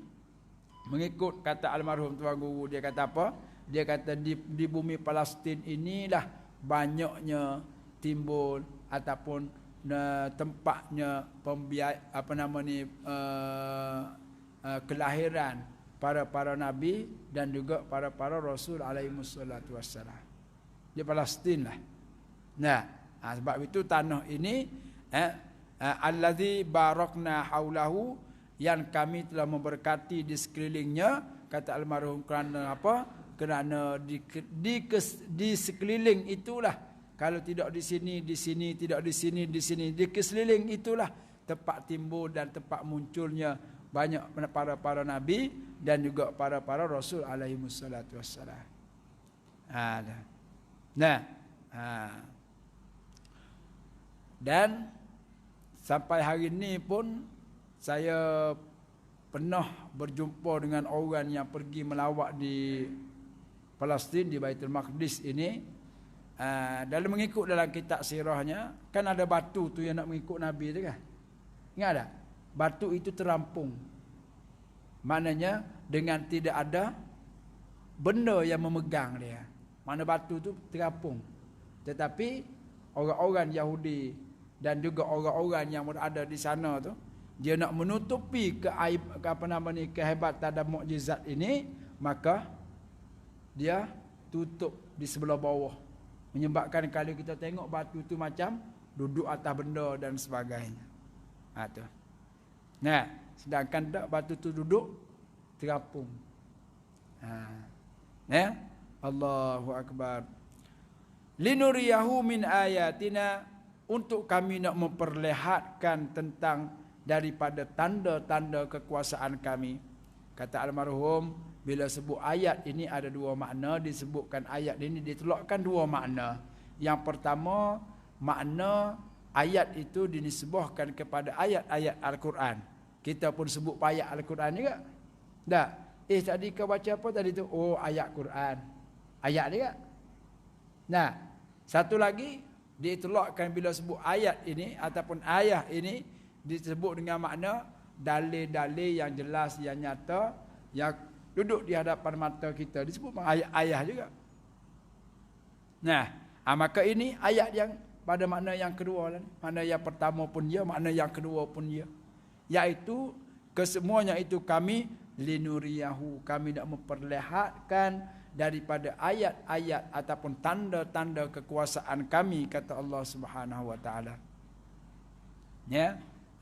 A: mengikut kata almarhum Tuan Guru, dia kata apa? Dia kata di bumi Palestin inilah banyaknya timbul ataupun tempatnya kelahiran para nabi dan juga para rasul alaihi wassalatu wassalam. Di Palestin lah. Nah, sebab itu tanah ini allazi barakna haulahu, yang kami telah memberkati di sekelilingnya, kata almarhum, kerana apa? Kerana di sekeliling itulah, kalau tidak di sini, tidak di sini, di sekeliling itulah tempat timbul dan tempat munculnya banyak para nabi dan juga para rasul alaihi wassalatu wassalam. Dan sampai hari ini pun saya pernah berjumpa dengan orang yang pergi melawat di Palestin, di Baitul Maqdis ini. Dalam mengikut dalam kitab sirahnya, kan ada batu tu yang nak mengikut Nabi tu kan. Ingat tak? Batu itu terampung. Maknanya dengan tidak ada benda yang memegang dia. Mana batu tu terampung. Tetapi orang-orang Yahudi dan juga orang-orang yang berada di sana tu, dia nak menutupi kehebatan dan mukjizat ini, maka dia tutup di sebelah bawah. Menyebabkan kalau kita tengok batu tu macam duduk atas benda dan sebagainya. Tu. Nah, sedangkan tak, batu tu duduk terapung. Allahu akbar. Linuriyahu min ayatina, untuk kami nak memperlihatkan tentang daripada tanda-tanda kekuasaan kami. Kata almarhum, bila sebut ayat ini ada dua makna. Disebutkan ayat ini ditelokkan dua makna. Yang pertama, makna ayat itu dinisbahkan kepada ayat-ayat Al-Quran. Kita pun sebut ayat Al-Quran juga. Tak? Tadi kau baca apa tadi tu? Oh, ayat Quran. Ayat juga. Nah, satu lagi ditelokkan bila sebut ayat ini ataupun ayat ini disebut dengan makna dalil-dalil yang jelas, yang nyata, yang duduk di hadapan mata kita, disebut ayat juga. Nah, maka ini ayat yang pada makna yang kedua lah. Makna yang pertama pun dia, makna yang kedua pun dia. Iaitu kesemuanya itu kami linuriyahu, kami nak memperlihatkan daripada ayat-ayat ataupun tanda-tanda kekuasaan kami, kata Allah Subhanahu wa taala. Ya.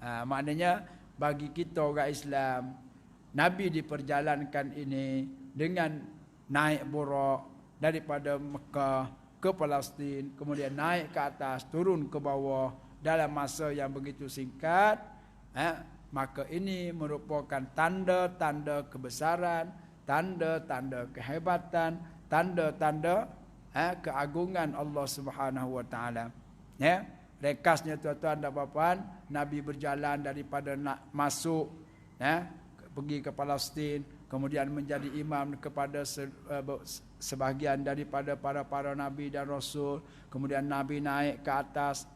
A: Maknanya bagi kita orang Islam, Nabi diperjalankan ini dengan naik burak daripada Mekah ke Palestin, kemudian naik ke atas, turun ke bawah dalam masa yang begitu singkat. Maka ini merupakan tanda-tanda kebesaran, tanda-tanda kehebatan, tanda-tanda keagungan Allah Subhanahu wa taala. Ya, rekasnya tuan-tuan dan puan, Nabi berjalan daripada nak masuk pergi ke Palestin, kemudian menjadi imam kepada sebahagian daripada para nabi dan rasul. Kemudian Nabi naik ke atas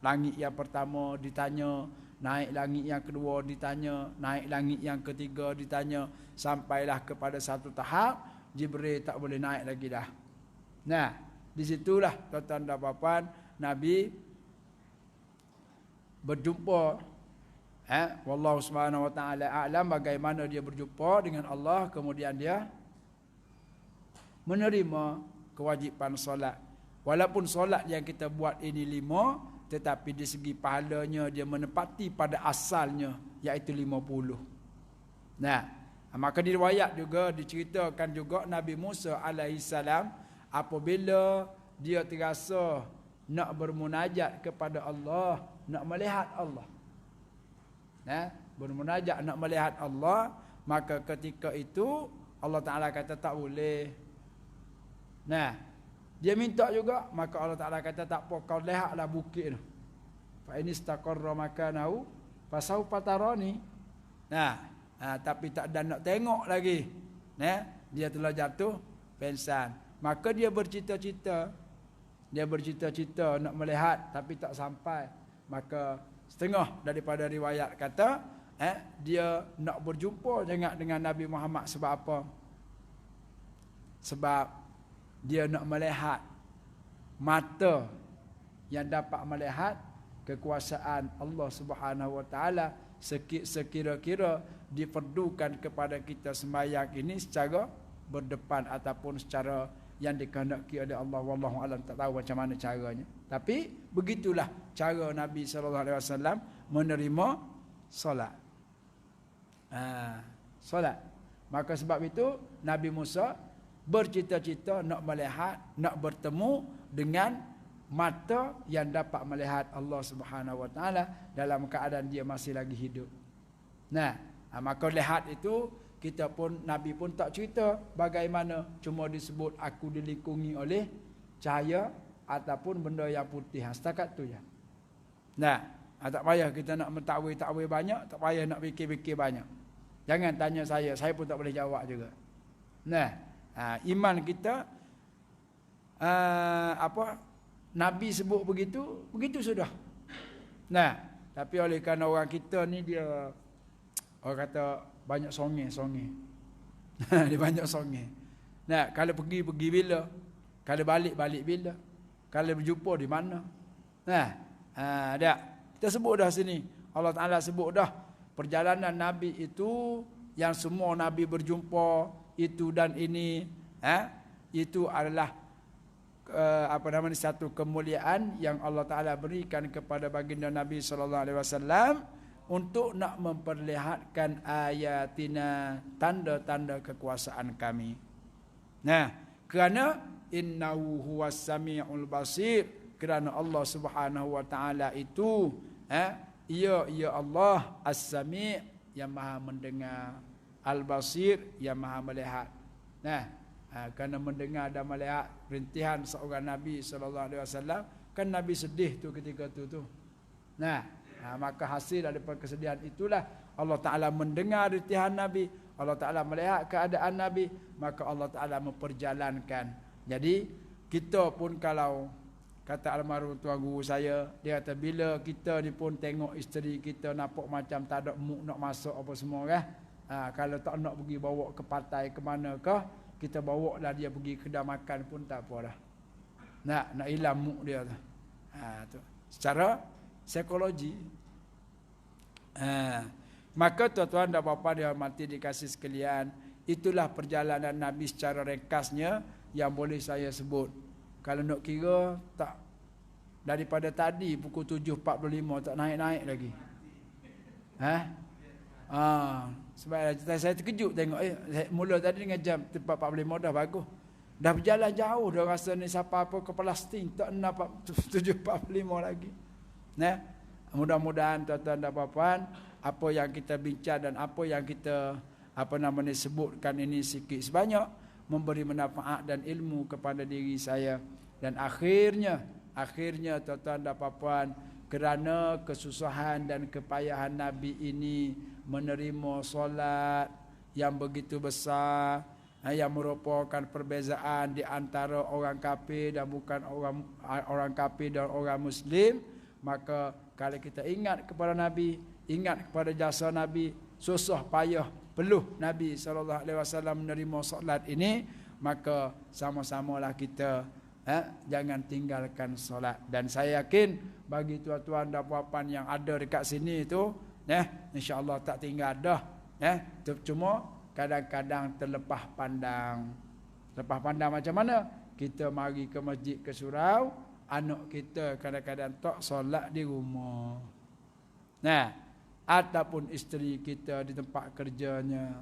A: langit yang pertama, ditanya naik langit yang kedua ditanya, naik langit yang ketiga ditanya, sampailah kepada satu tahap Jibril tak boleh naik lagi dah. Nah, di situlah tuan-tuan dan puan Nabi berjumpa wallahu subhanahu wa ta'ala a'lam bagaimana dia berjumpa dengan Allah, kemudian dia menerima kewajipan solat. Walaupun solat yang kita buat ini 5, tetapi di segi pahalanya dia menepati pada asalnya, iaitu 50. Nah, maka diriwayat juga, diceritakan juga Nabi Musa alaihissalam apabila dia terasa nak bermunajat kepada Allah, nak melihat Allah. Bermunajat nak melihat Allah, maka ketika itu Allah Ta'ala kata tak boleh. Nah, dia minta juga, maka Allah Ta'ala kata tak apa, kau lihatlah bukit tu. Fa in istaqarra makanahu fasawfa tarani. Tapi tak ada nak tengok lagi. Dia telah jatuh pingsan. Maka dia bercita-cita nak melihat tapi tak sampai. Maka setengah daripada riwayat kata dia nak berjumpa dengan Nabi Muhammad sebab apa? Sebab dia nak melihat mata yang dapat melihat kekuasaan Allah Subhanahu wa taala sekira-kira diperlukan kepada kita sembahyang ini secara berdepan ataupun secara yang dikehendaki oleh Allah. Wallahu alam, tak tahu macam mana caranya. Tapi begitulah cara Nabi sallallahu alaihi wasallam menerima solat. Solat. Maka sebab itu Nabi Musa bercita-cita nak melihat, nak bertemu dengan mata yang dapat melihat Allah Subhanahu wa taala dalam keadaan dia masih lagi hidup. Maka lihat itu kita pun, Nabi pun tak cerita bagaimana, cuma disebut aku dilikungi oleh cahaya ataupun benda yang putih. Setakat tu je. Tak payah kita nak mentakwil banyak, tak payah nak fikir-fikir banyak. Jangan tanya saya pun tak boleh jawab juga. Iman kita Nabi sebut begitu sudah. Tapi oleh kerana orang kita ni dia orang kata banyak songe. Dia banyak songe. Kalau pergi bila? Kalau balik bila? Kalau berjumpa di mana? Dah. Kita sebut dah sini. Allah Ta'ala sebut dah perjalanan Nabi itu yang semua Nabi berjumpa itu dan ini, itu adalah satu kemuliaan yang Allah Ta'ala berikan kepada baginda Nabi sallallahu alaihi wasallam untuk nak memperlihatkan ayatina, tanda-tanda kekuasaan kami. Kerana innahu huwas samiul basir, kerana Allah Subhanahu wa taala itu ya Allah as-sami' yang maha mendengar, al-basir yang maha melihat. Kerana mendengar dan melihat rintihan seorang Nabi sallallahu alaihi wasallam, kan Nabi sedih tu ketika tu. Maka hasil daripada kesedihan itulah Allah Ta'ala mendengar rintihan Nabi, Allah Ta'ala melihat keadaan Nabi, maka Allah Ta'ala memperjalankan. Jadi kita pun, kalau kata almarhum tuan guru saya, dia kata bila kita ni pun tengok isteri kita nampak macam tak ada mood nak masuk apa semua kan, kalau tak nak pergi bawa ke pantai ke manakah, kita bawa lah dia pergi kedai makan pun tak apa dah. Nak hilang mood dia tu. Tu secara psikologi. Maka tuan-tuan dan puan-puan dihormati dikasih sekalian, itulah perjalanan Nabi secara ringkasnya yang boleh saya sebut. Kalau nak kira, tak daripada tadi pukul 7.45 tak naik-naik lagi. Sebab saya terkejut tengok mula tadi dengan jam 4.45 dah bagus. Dah berjalan jauh dah rasa ni siapa apa kepala sting tak 7.45 lagi. Mudah-mudahan tuan-tuan dan puan-puan, apa yang kita bincang dan apa yang kita sebutkan ini sikit sebanyak memberi manfaat dan ilmu kepada diri saya. Dan akhirnya tuan-tuan dan puan-puan, kerana kesusahan dan kepayahan Nabi ini menerima solat yang begitu besar, yang merupakan perbezaan di antara orang kafir dan bukan orang kafir dan orang Muslim, maka kalau kita ingat kepada Nabi, ingat kepada jasa Nabi, susah payah peluh Nabi SAW menerima solat ini, maka sama-samalah kita jangan tinggalkan solat. Dan saya yakin bagi tuan-tuan dan puan yang ada dekat sini itu, insya-Allah tak tinggal dah. Cuma kadang-kadang terlepas pandang. Lepas pandang macam mana? Kita mari ke masjid, ke surau, anak kita kadang-kadang tak solat di rumah. Ataupun isteri kita di tempat kerjanya,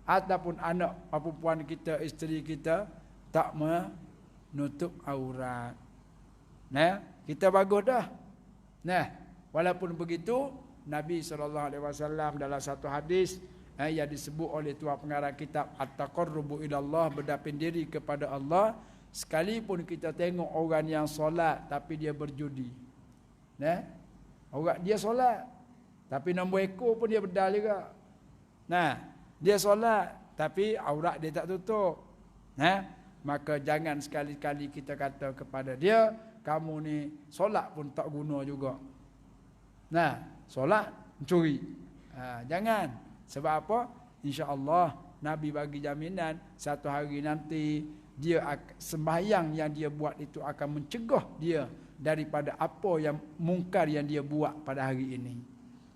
A: ataupun anak perempuan kita, isteri kita tak menutup aurat. Kita bagus dah. Walaupun begitu, Nabi SAW dalam satu hadis yang disebut oleh tuan pengarang kitab At-Taqarrubu ilallah, berdapin diri kepada Allah, sekalipun kita tengok orang yang solat tapi dia berjudi. Orang dia solat tapi nombor ekor pun dia bedal juga. Dia solat tapi aurat dia tak tutup. Maka jangan sekali-kali kita kata kepada dia, kamu ni solat pun tak guna juga. Solat mencuri. Jangan. Sebab apa? Insya-Allah Nabi bagi jaminan satu hari nanti dia sembahyang yang dia buat itu akan mencegah dia daripada apa yang mungkar yang dia buat pada hari ini.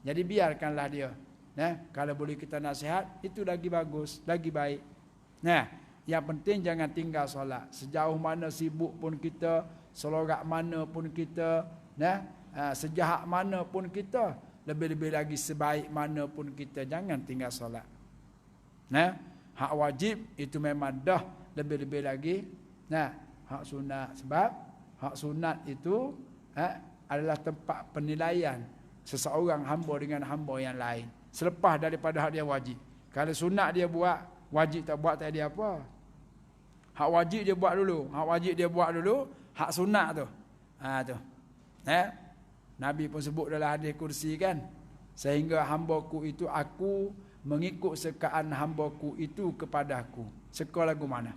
A: Jadi biarkanlah dia. Kalau boleh kita nasihat, itu lagi bagus, lagi baik. Yang penting jangan tinggal solat. Sejauh mana sibuk pun kita, selorak mana pun kita, sejahat mana pun kita, lebih-lebih lagi sebaik mana pun kita, jangan tinggal solat. Hak wajib itu memang dah, lebih-lebih lagi hak sunat. Sebab hak sunat itu adalah tempat penilaian seseorang hamba dengan hamba yang lain selepas daripada hak dia wajib. Kalau sunat dia buat, wajib tak buat, tak ada apa. Hak wajib dia buat dulu, hak sunat tu. Tu. Nabi pun sebut dalam hadis kursi kan, sehingga hambaku itu aku mengikut sekaan hambaku itu kepadaku. Seka lagu mana?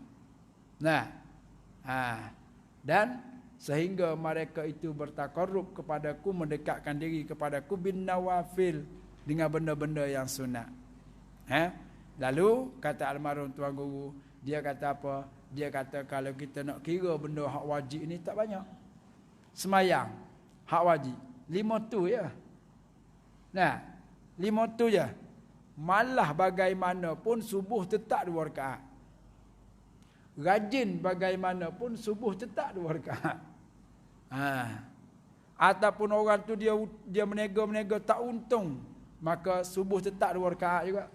A: Dan sehingga mereka itu bertakarrub kepadaku, mendekatkan diri kepadaku bin nawafil, dengan benda-benda yang sunat. Lalu kata almarhum tuan guru, dia kata apa? Dia kata kalau kita nak kira benda hak wajib ni tak banyak. Semayang hak wajib 5 tu je. 5 tu je. Malah bagaimanapun subuh tetap 2 rakaat. Rajin bagaimanapun subuh tetap 2 rakaat. Ataupun orang tu dia menega-menega tak untung, maka subuh tetap 2 rakaat juga.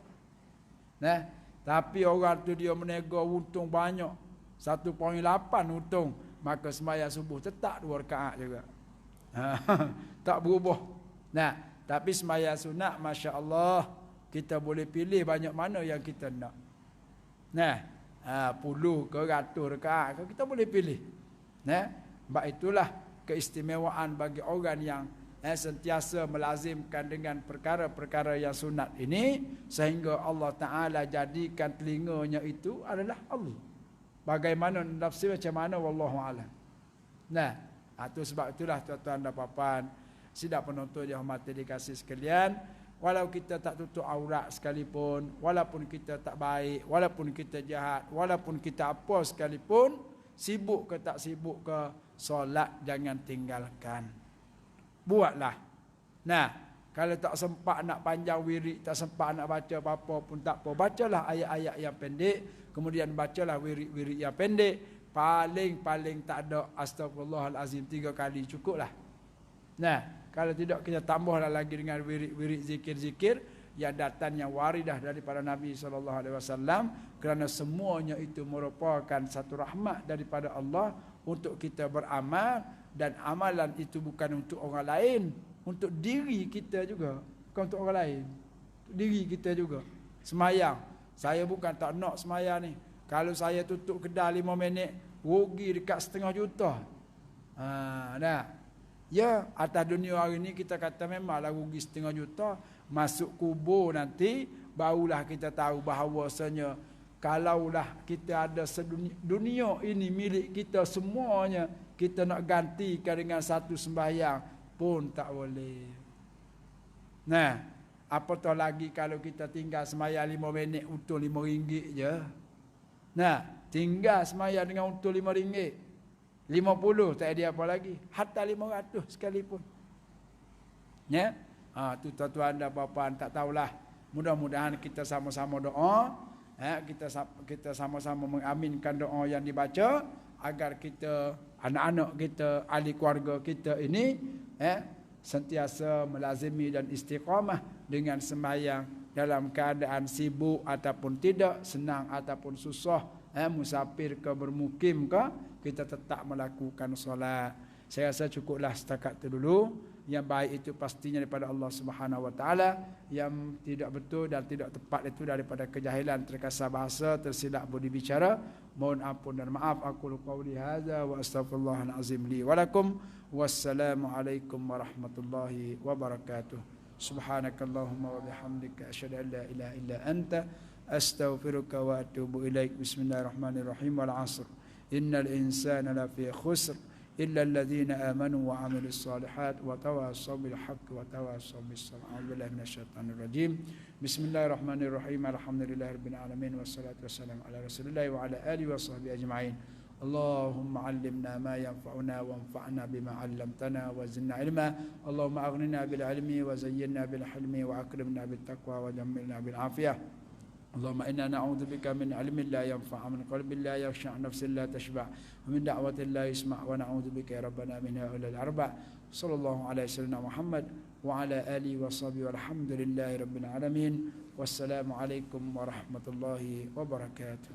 A: Tapi orang tu dia menega untung banyak, 1.8 untung, maka sembahyang subuh tetap 2 rakaat juga. Tak berubah. Tapi sembahyang sunat, masya-Allah, kita boleh pilih banyak mana yang kita nak. 10 ke 100 rakaat kita boleh pilih. Sebab itulah keistimewaan bagi orang yang sentiasa melazimkan dengan perkara-perkara yang sunat ini, sehingga Allah Ta'ala jadikan telinganya itu adalah Allah. Bagaimana nafsi macam mana, wallahu a'lam. Itu sebab itulah tuan-tuan dan puan-puan, sidang penonton yang hormati dikasih sekalian, walau kita tak tutup aurat sekalipun, walaupun kita tak baik, walaupun kita jahat, walaupun kita apa sekalipun, sibuk ke tak sibuk ke, solat jangan tinggalkan. Buatlah. Kalau tak sempat nak panjang wirid, tak sempat nak baca apa-apa pun tak apa, bacalah ayat-ayat yang pendek, kemudian bacalah wirid-wirid yang pendek. Paling tak ada astagfirullahalazim 3 kali cukuplah. Kalau tidak kita tambahlah lagi dengan wirid-wirid zikir-zikir yang datang yang waridah daripada Nabi SAW, kerana semuanya itu merupakan satu rahmat daripada Allah untuk kita beramal, dan amalan itu bukan untuk orang lain, untuk diri kita juga, bukan untuk orang lain, untuk diri kita juga. Semayang, saya bukan tak nak semayang ni, kalau saya tutup kedai 5 minit rugi dekat 500,000 juta. Ya, atas dunia hari ni kita kata memanglah rugi 500,000 juta. Masuk kubur nanti barulah kita tahu bahawasanya kalaulah kita ada dunia ini milik kita semuanya, kita nak gantikan dengan satu sembahyang pun tak boleh. Apatah lagi kalau kita tinggal semaya 5 minit utuh RM5 je. Nah, tinggal semaya dengan utuh RM5. 50 tak ada apa lagi. Hatta 500 sekalipun. Ya. Tu tuan-tuan dan puan-puan tak tahulah. Mudah-mudahan kita sama-sama doa, kita sama-sama mengaminkan doa yang dibaca agar kita, anak-anak kita, ahli keluarga kita ini sentiasa melazimi dan istiqamah dengan sembahyang dalam keadaan sibuk ataupun tidak, senang ataupun susah, musafir ke bermukim ke, kita tetap melakukan solat. Saya rasa cukuplah setakat itu dulu. Yang baik itu pastinya daripada Allah Subhanahu Wa Taala, yang tidak betul dan tidak tepat itu daripada kejahilan, terkasar bahasa, tersilap budi bicara. Mohon ampun dan maaf. Aku qauli hadza wa astaghfirullahal azim li wa lakum. Wassalamualaikum warahmatullahi wabarakatuh. Subhanakallahumma wa bihamdika asyhadu an la ilaha illa anta astaghfiruka wa atubu ilaik. Bismillahirrahmanirrahim. Wal 'asr. Innal insana lafi khusr illa alladhina amanu wa 'amilus solihat wa tawassaw bil haqqi wa tawassaw bis sabr. A'udzubillahi minasyaitonir rajim. Bismillahirrahmanirrahim. Alhamdulillahirabbil alamin wassalatu wassalamu ala rasulillah wa ala alihi wa sahbihi ajma'in. Allahumma 'allimna ma yanfa'una wanfa'na bima 'allamtana wa zidna 'ilma. Allahumma aghnina bil 'ilmi wa zayyinna bil hilmi wa akrimna bit taqwa wa jammilna bil 'afiyah. اللهم إنا نعوذ بك من علم لا ينفع ومن قلب لا يخشع نفس لا تشبع ومن دعوة لا يسمع ونعوذ بك يا ربنا من هؤلاء الأربع. صلى الله على سيدنا محمد وعلى آله وصحبه والحمد لله رب العالمين. والسلام عليكم ورحمة الله وبركاته.